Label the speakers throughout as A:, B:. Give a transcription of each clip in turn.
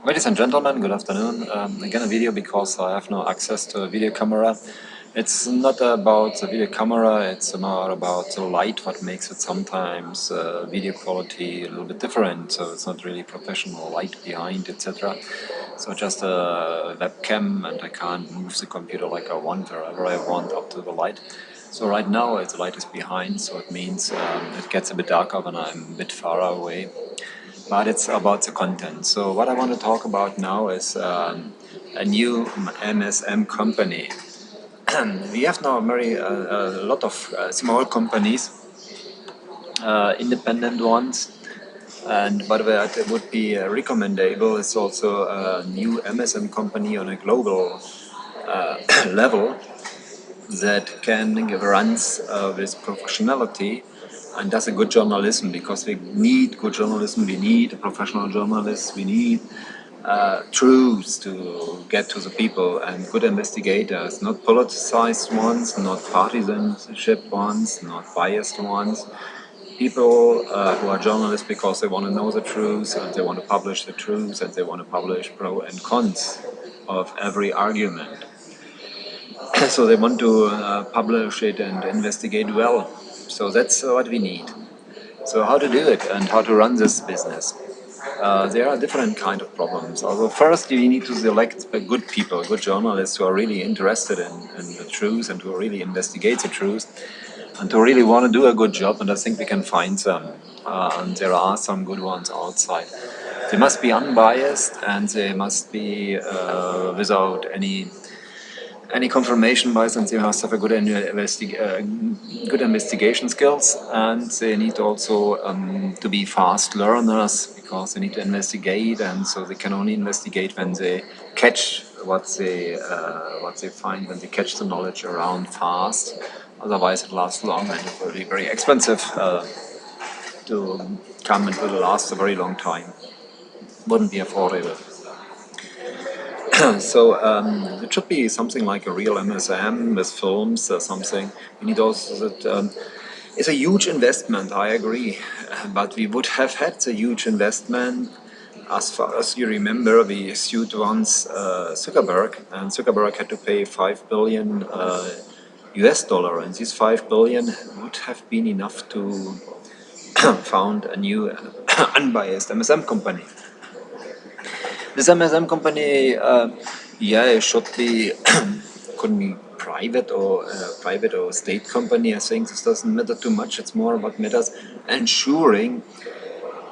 A: Ladies and gentlemen, good afternoon. Again, a video because I have no access to a video camera. It's not about the video camera, it's more about the light, what makes it sometimes video quality a little bit different. So it's not really professional light behind, etc. So just a webcam, and I can't move the computer like I want, wherever I want up to the light. So right now the light is behind, so it means it gets a bit darker when I'm a bit far away. But it's about the content. So what I want to talk about now is a new MSM company. We have now a lot of small companies, independent ones, and but what would be recommendable is also a new MSM company on a global level that can runs with professionality and does a good journalism, because we need good journalism, we need professional journalists, we need truths to get to the people, and good investigators, not politicized ones, not partisanship ones, not biased ones. People who are journalists because they want to know the truth and they want to publish the truth and they want to publish pro and cons of every argument. So they want to publish it and investigate well. So that's what we need. So how to do it and how to run this business? There are different kind of problems. Although first you need to select good people, good journalists who are really interested in the truth and who really investigate the truth and who really want to do a good job. And I think we can find some. And there are some good ones outside. They must be unbiased and they must be without any confirmation bias, and they must have a good good investigation skills, and they need also to be fast learners, because they need to investigate, and so they can only investigate when they catch what they find, when they catch the knowledge around fast. Otherwise, it lasts long and it will be very expensive to come, and will last a very long time. Wouldn't be affordable. So it should be something like a real MSM with films or something. We need also that. It's a huge investment, I agree, but we would have had a huge investment. As far as you remember, we sued once Zuckerberg, and Zuckerberg had to pay 5 billion US dollar, and these 5 billion would have been enough to found a new unbiased MSM company. This MSM company, yeah, it should be couldn't be private or state company. I think this doesn't matter too much. It's more about matters ensuring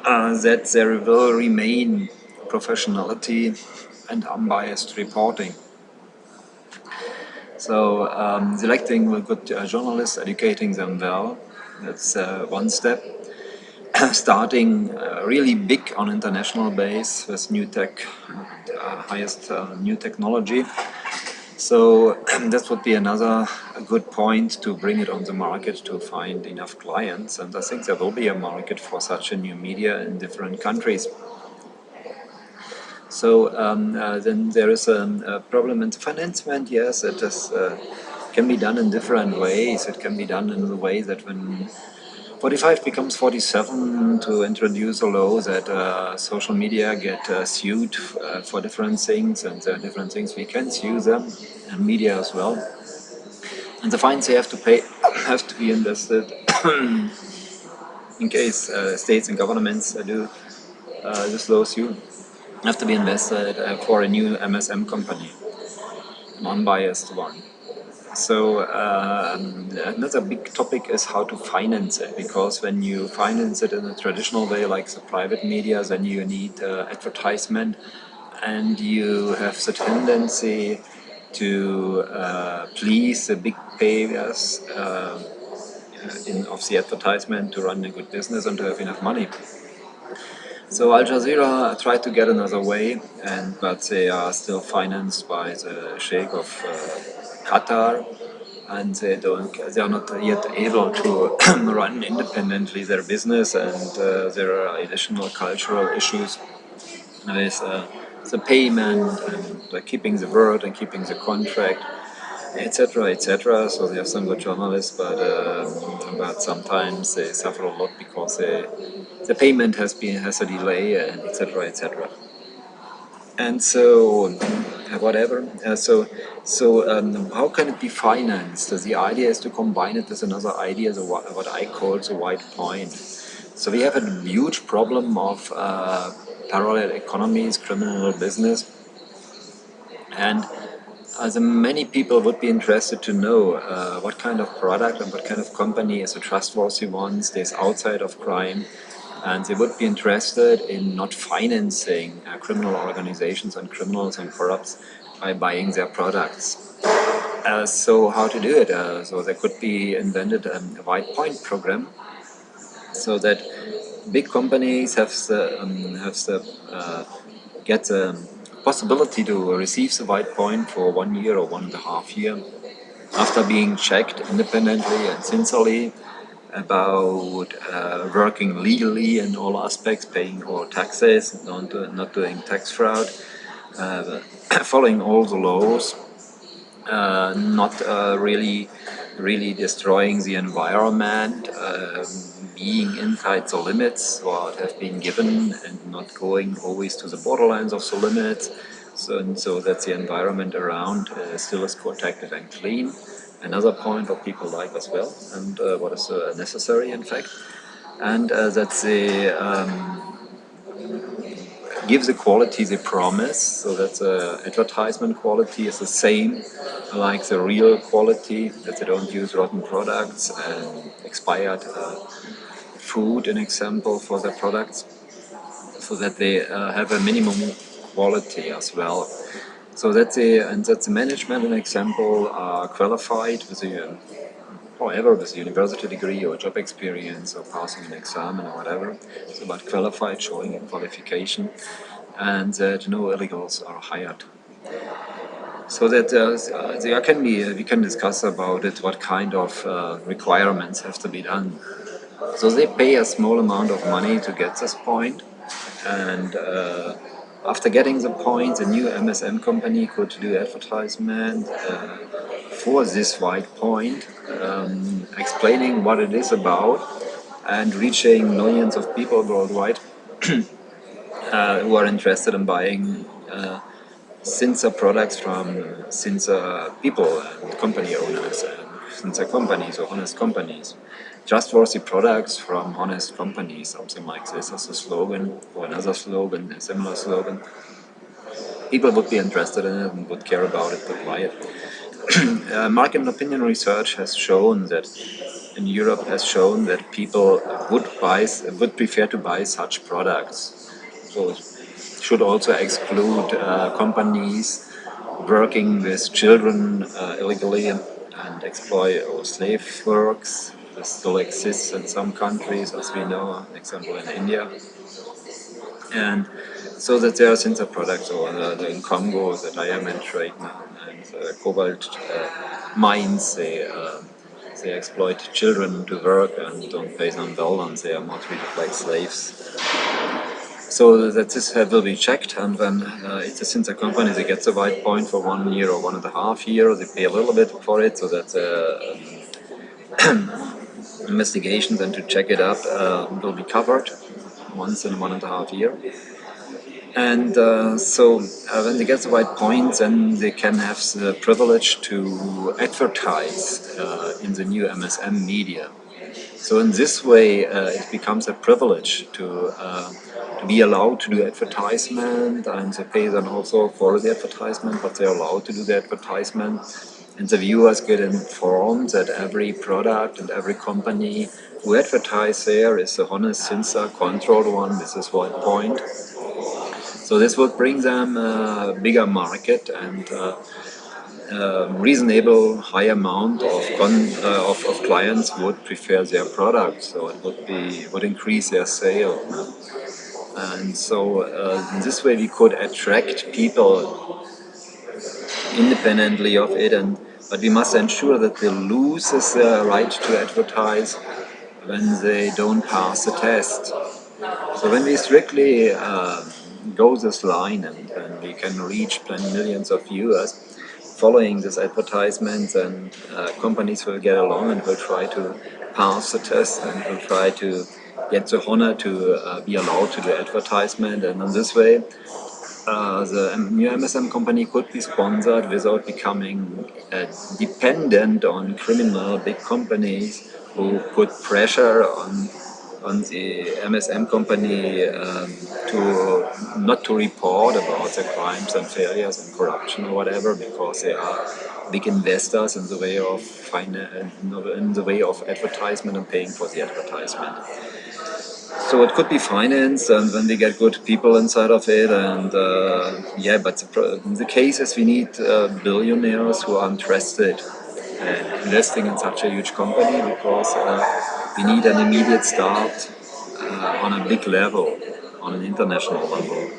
A: that there will remain professionality and unbiased reporting. So selecting good journalists, educating them well, that's one step. Starting really big on international base with new tech, highest new technology. So that would be another good point to bring it on the market, to find enough clients. And I think there will be a market for such a new media in different countries. So then there is a problem in the financement. Yes, it is, can be done in different ways. It can be done in the way that when 45 becomes 47, to introduce a law that social media get sued for different things, and there are different things we can sue them, and media as well. And the fines they have to pay have to be invested in case states and governments do this law sue, have to be invested for a new MSM company, an unbiased one. So another big topic is how to finance it, because when you finance it in a traditional way, like the private media, then you need advertisement, and you have the tendency to please the big payers of the advertisement to run a good business and to have enough money. So Al Jazeera tried to get another way, but they are still financed by the Sheikh of Qatar, and they are not yet able to run independently their business, and there are additional cultural issues with the payment and keeping the word and keeping the contract, etc., etc. So they have some good journalists, but sometimes they suffer a lot because the payment has a delay, and etc., etc. And so, whatever. How can it be financed? The idea is to combine it with another idea, what I call the white point. So we have a huge problem of parallel economies, criminal business, and many people would be interested to know what kind of product and what kind of company is a trustworthy one, stays outside of crime, and they would be interested in not financing criminal organizations and criminals and corrupts by buying their products. So how to do it? So there could be invented a white point program, so that big companies get the possibility to receive the white point for 1 year or 1.5 year after being checked independently and sincerely about working legally in all aspects, paying all taxes, not doing tax fraud, uh, following all the laws, not really destroying the environment, being inside the limits what have been given, and not going always to the borderlines of the limits, so that the environment around still is protected and clean. Another point what people like as well, and what is necessary in fact, and that the give the quality they promise, so that the advertisement quality is the same like the real quality, that they don't use rotten products and expired food, an example, for their products, so that they have a minimum quality as well. So that the management, an example, are qualified with a however, with a university degree or job experience or passing an exam or whatever, so but qualified, showing a qualification, and that no illegals are hired. So that there can be, we can discuss about it, what kind of requirements have to be done. So they pay a small amount of money to get this point, and after getting the point, the new MSM company could do advertisement for this white point, explaining what it is about, and reaching millions of people worldwide who are interested in buying Cinza products from Cinza people and company owners and Cinza companies or honest companies. Trustworthy products from honest companies, something like this as a slogan, or another slogan, a similar slogan. People would be interested in it and would care about it, would buy it. Market and opinion research has shown that in Europe has shown that people would prefer to buy such products. So should also exclude companies working with children illegally and exploit or slave works. This still exists in some countries, as we know, for example in India. And so that there are Cinza products, or in Congo, the diamond trade and cobalt mines, they exploit children to work and don't pay them well, and they are more treated like slaves. So that this will be checked, and when it's a Cinza company, they get the white point for 1 year or 1.5 year. They pay a little bit for it, so that investigations and to check it up will be covered once in 1.5 year. And when they get the white point, then they can have the privilege to advertise in the new MSM media. So in this way, it becomes a privilege to be allowed to do advertisement, and they pay then also for the advertisement, but they're allowed to do the advertisement. And the viewers get informed that every product and every company who advertise there is a honest, Cinza, controlled one. This is one point. So this would bring them a bigger market and reasonable high amount of clients would prefer their product. So it would increase their sale. And so in this way we could attract people independently of it, but we must ensure that they lose this right to advertise when they don't pass the test. So when we strictly go this line, and we can reach millions of viewers following this advertisement, and companies will get along and will try to pass the test and will try to get the honor to be allowed to do advertisement, and in this way The new MSM company could be sponsored without becoming dependent on criminal big companies who put pressure on the MSM company to not to report about the crimes and failures and corruption or whatever, because they are big investors in the way of in the way of advertisement and paying for the advertisement. So it could be finance, and when we get good people inside of it, and yeah, but the case is we need billionaires who are interested in investing in such a huge company, because we need an immediate start on a big level, on an international level.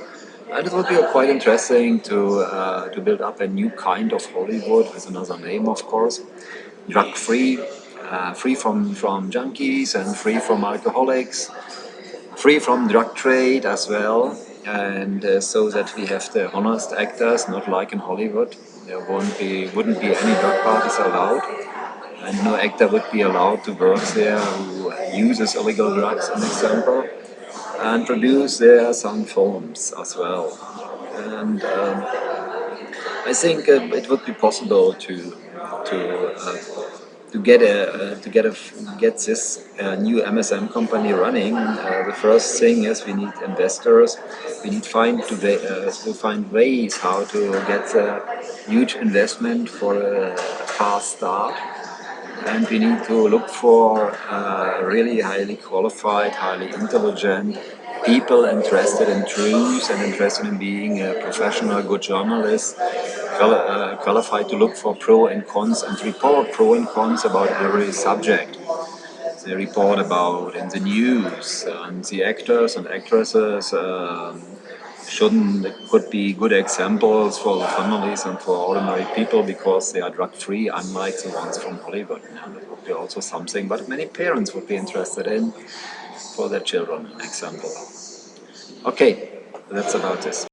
A: And it would be quite interesting to build up a new kind of Hollywood with another name, of course, drug free, free from junkies and free from alcoholics, free from drug trade as well, and so that we have the honest actors, not like in Hollywood. There wouldn't be any drug parties allowed, and no actor would be allowed to work there who uses illegal drugs, an example, and produce there some films as well. And I think it would be possible to uh, get this new MSM company running. The first thing is we need investors. We need to find ways how to get a huge investment for a fast start, and we need to look for really highly qualified, highly intelligent people interested in truth and interested in being a professional, good journalist, qualified to look for pro and cons and report pro and cons about every subject. They report about in the news, and the actors and actresses shouldn't could be good examples for the families and for ordinary people, because they are drug free, unlike the ones from Hollywood. And that would be also something, but many parents would be interested in for their children. Example. Okay, that's about this.